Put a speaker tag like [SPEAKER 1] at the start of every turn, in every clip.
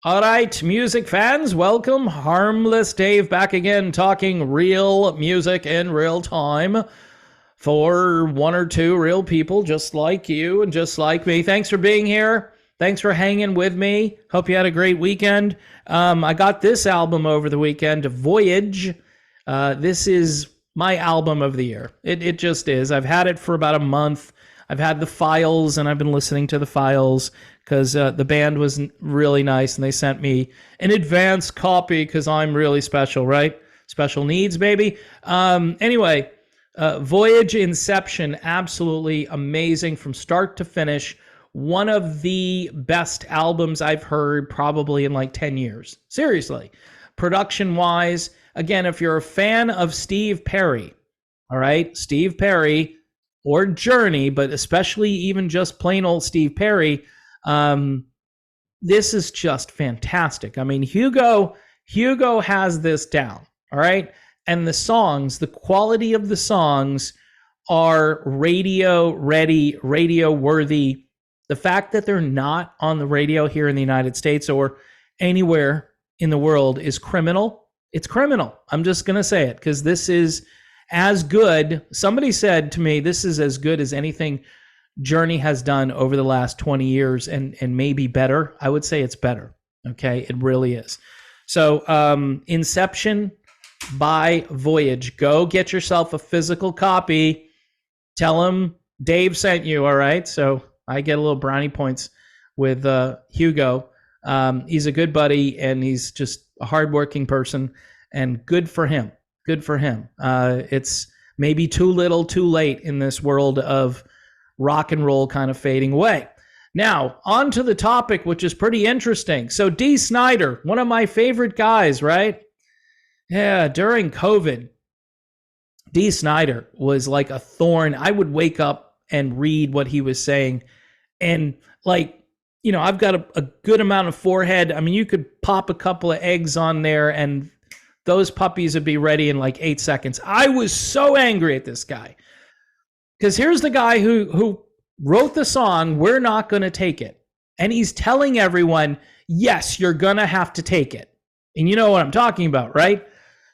[SPEAKER 1] All right, music fans, welcome. Harmless Dave back again, talking real music in real time for one or two real people just like you and just like me. Thanks for being here. Thanks for hanging with me. Hope you had a great weekend. I got this album over the weekend, Voyage. This is my album of the year. It just is. I've had it for about a month. I've had the files and I've been listening to the files because the band was really nice and they sent me an advance copy because I'm really special, right? Special needs, baby. Anyway, Voyage, Inception, absolutely amazing from start to finish. One of the best albums I've heard probably in like 10 years. Seriously. Production wise, again, if you're a fan of Steve Perry, all right, Steve Perry or Journey, but especially even just plain old Steve Perry, this is just fantastic. I mean, Hugo has this down, all right? And the songs, the quality of the songs are radio ready, radio worthy. The fact that they're not on the radio here in the United States or anywhere in the world is criminal. It's criminal. I'm just going to say it because this is as good. Somebody said to me, this is as good as anything Journey has done over the last 20 years and maybe better. I would say it's better. Okay, it really is. So Inception by Voyage. Go get yourself a physical copy. Tell them Dave sent you, all right? So I get a little brownie points with Hugo. He's a good buddy and he's just a hardworking person and good for him. Good for him. It's maybe too little, too late in this world of rock and roll kind of fading away. Now, on to the topic, which is pretty interesting. So Dee Snider, one of my favorite guys, right? Yeah, during COVID, Dee Snider was like a thorn. I would wake up and read what he was saying. And like, you know, I've got a good amount of forehead. I mean, you could pop a couple of eggs on there and those puppies would be ready in like 8 seconds. I was so angry at this guy. Because here's the guy who wrote the song, We're Not Gonna Take It. And he's telling everyone, yes, you're gonna have to take it. And you know what I'm talking about, right?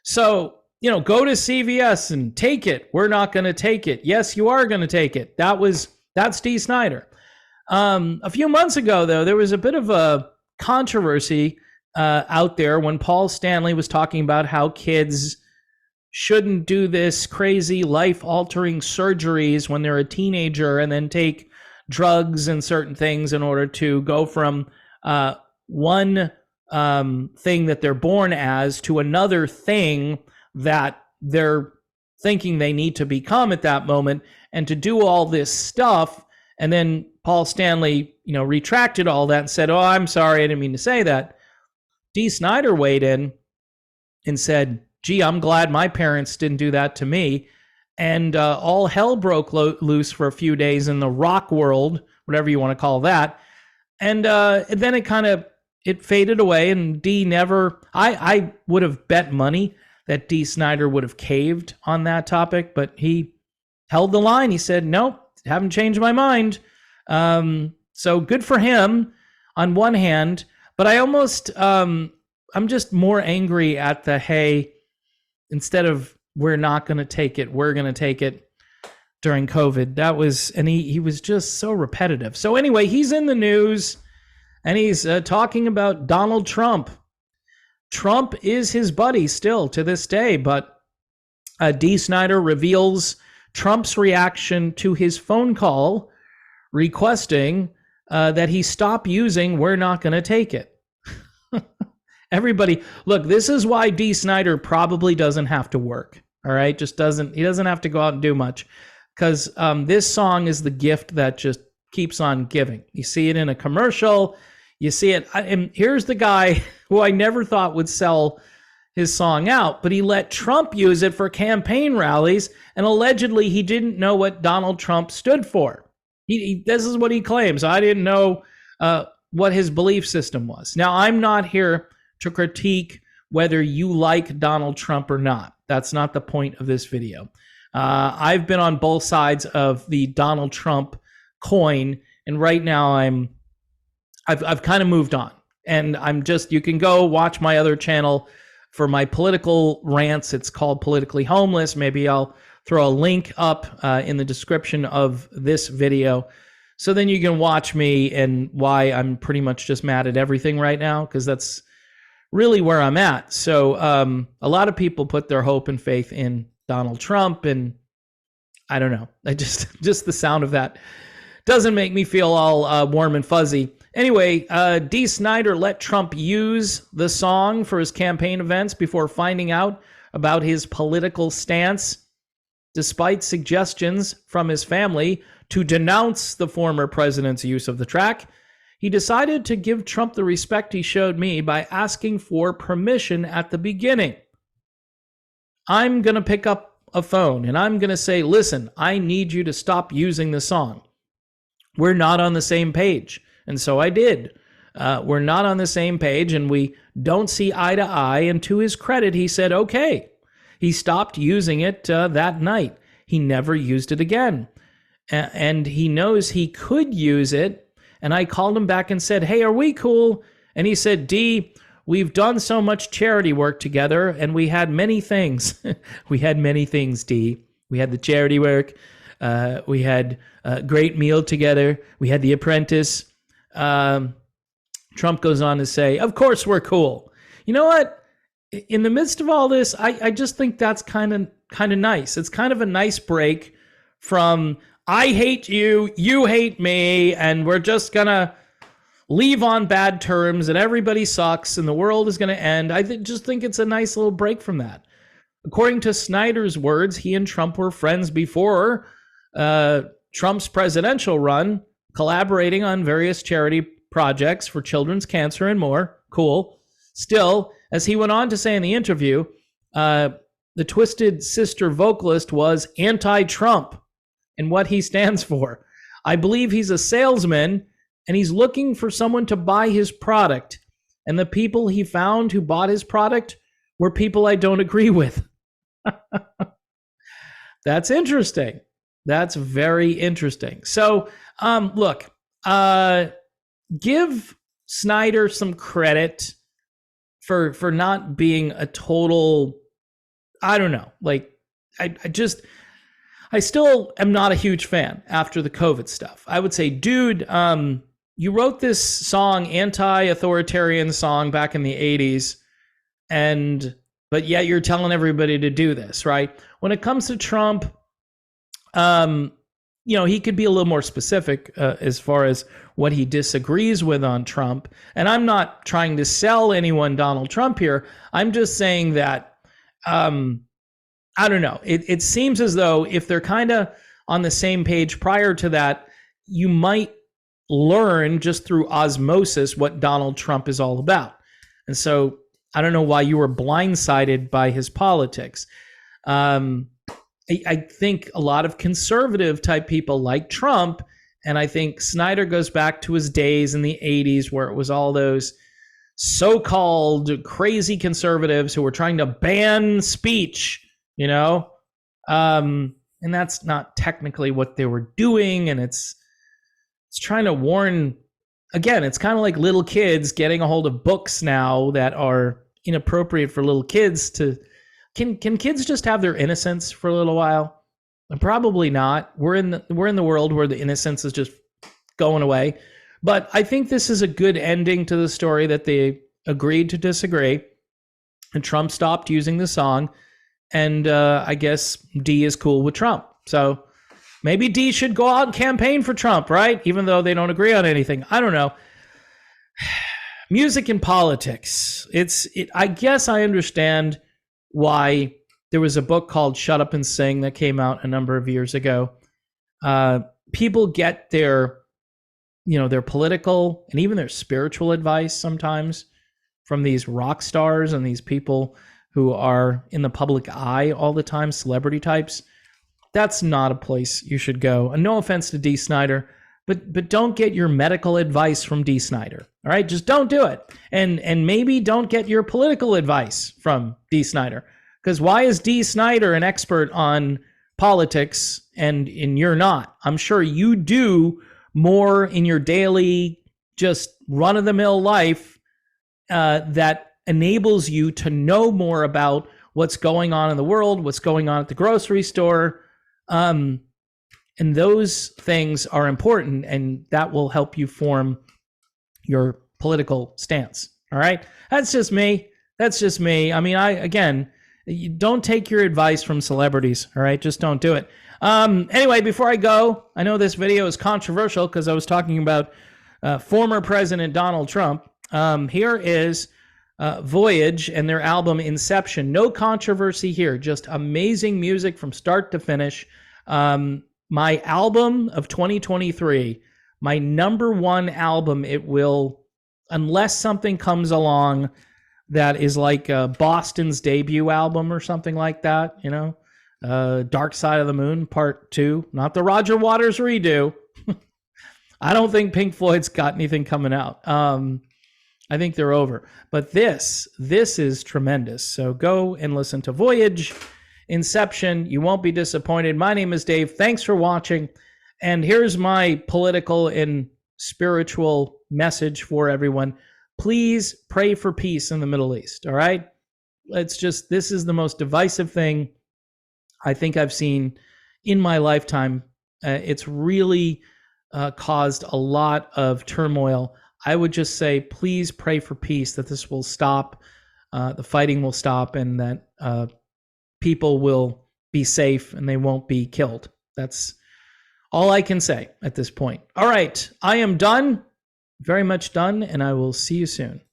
[SPEAKER 1] So, you know, go to CVS and take it. We're not gonna take it. Yes, you are gonna take it. That's Dee Snider. A few months ago, though, there was a bit of a controversy out there when Paul Stanley was talking about how kids shouldn't do this crazy life-altering surgeries when they're a teenager and then take drugs and certain things in order to go from one thing that they're born as to another thing that they're thinking they need to become at that moment, and to do all this stuff. And then Paul Stanley, you know, retracted all that and said, oh, I'm sorry, I didn't mean to say that. Dee Snider weighed in and said, gee, I'm glad my parents didn't do that to me. And all hell broke loose for a few days in the rock world, whatever you want to call that. And then it faded away. And Dee never, I would have bet money that Dee Snider would have caved on that topic, but he held the line. He said, nope, haven't changed my mind. So good for him on one hand, but I almost, I'm just more angry at the, hey, instead of we're not going to take it, we're going to take it during COVID. That was, and he was just so repetitive. So anyway, he's in the news and he's talking about Donald Trump. Trump is his buddy still to this day, but Dee Snider reveals Trump's reaction to his phone call requesting that he stop using "we're not going to take it." Everybody, look, this is why Dee Snider probably doesn't have to work. All right, he doesn't have to go out and do much, because this song is the gift that just keeps on giving. You see it in a commercial, you see it, and here's the guy who I never thought would sell his song out, but he let Trump use it for campaign rallies, and allegedly he didn't know what Donald Trump stood for. This is what he claims. I didn't know what his belief system was. Now, I'm not here to critique whether you like Donald Trump or not. That's not the point of this video. I've been on both sides of the Donald Trump coin, and right now I've kind of moved on. And you can go watch my other channel for my political rants. It's called Politically Homeless. Maybe I'll throw a link up in the description of this video. So then you can watch me and why I'm pretty much just mad at everything right now, because that's really where I'm at. So a lot of people put their hope and faith in Donald Trump, and I don't know. I just the sound of that doesn't make me feel all warm and fuzzy. Anyway, Dee Snider let Trump use the song for his campaign events before finding out about his political stance. Despite suggestions from his family to denounce the former president's use of the track, he decided to give Trump the respect he showed me by asking for permission at the beginning. I'm going to pick up a phone and I'm going to say, listen, I need you to stop using the song. We're not on the same page. And so I did. We're not on the same page and we don't see eye to eye. And to his credit, he said, okay. He stopped using it that night. He never used it again. And he knows he could use it. And I called him back and said, hey, are we cool? And he said, Dee, we've done so much charity work together and we had many things. We had many things, Dee. We had the charity work. We had a great meal together. We had The Apprentice. Trump goes on to say, of course we're cool. You know what? In the midst of all this, I just think that's kind of nice. It's kind of a nice break from I hate you, you hate me, and we're just going to leave on bad terms and everybody sucks and the world is going to end. I just think it's a nice little break from that. According to Snider's words, he and Trump were friends before Trump's presidential run, collaborating on various charity projects for children's cancer and more. Cool. Still, as he went on to say in the interview, the Twisted Sister vocalist was anti-Trump and what he stands for. I believe he's a salesman and he's looking for someone to buy his product. And the people he found who bought his product were people I don't agree with. That's interesting. That's very interesting. So, look, give Snider some credit for not being a total, I don't know, like, I still am not a huge fan after the COVID stuff. I would say, dude, you wrote this song, anti-authoritarian song back in the 80s, but yet you're telling everybody to do this, right? When it comes to Trump, he could be a little more specific as far as what he disagrees with on Trump. And I'm not trying to sell anyone Donald Trump here. I'm just saying that, I don't know. It seems as though if they're kind of on the same page prior to that, you might learn just through osmosis what Donald Trump is all about. And so I don't know why you were blindsided by his politics. I think a lot of conservative type people like Trump, and I think Snider goes back to his days in the 80s where it was all those so-called crazy conservatives who were trying to ban speech, and that's not technically what they were doing. And it's trying to warn, again, it's kind of like little kids getting a hold of books now that are inappropriate for little kids to. Can kids just have their innocence for a little while? Probably not. We're in the world where the innocence is just going away. But I think this is a good ending to the story that they agreed to disagree, and Trump stopped using the song, and I guess Dee is cool with Trump. So maybe Dee should go out and campaign for Trump, right? Even though they don't agree on anything. I don't know. Music and politics. I guess I understand why there was a book called Shut Up and Sing that came out a number of years ago. People get their political and even their spiritual advice sometimes from these rock stars and these people who are in the public eye all the time, celebrity types. That's not a place you should go. And no offense to Dee Snider, but don't get your medical advice from Dee Snider. All right, just don't do it. And maybe don't get your political advice from Dee Snider. Because why is Dee Snider an expert on politics and you're not? I'm sure you do more in your daily, just run-of-the-mill life that enables you to know more about what's going on in the world, what's going on at the grocery store. And those things are important, and that will help you form your political stance. All right. That's just me. I mean, you don't take your advice from celebrities. All right. Just don't do it. Anyway, before I go, I know this video is controversial because I was talking about former President Donald Trump. Here is Voyage and their album Inception. No controversy here, just amazing music from start to finish. My album of 2023, my number one album. It will, unless something comes along that is like Boston's debut album or something like that, you know, Dark Side of the Moon Part 2, not the Roger Waters redo. I don't think Pink Floyd's got anything coming out. I think they're over. But this is tremendous. So go and listen to Voyage, Inception. You won't be disappointed. My name is Dave. Thanks for watching. And here's my political and spiritual message for everyone. Please pray for peace in the Middle East. All right. This is the most divisive thing I think I've seen in my lifetime. It's really caused a lot of turmoil. I would just say, please pray for peace, that this will stop, the fighting will stop, and that people will be safe and they won't be killed. That's all I can say at this point. All right, I am done, very much done, and I will see you soon.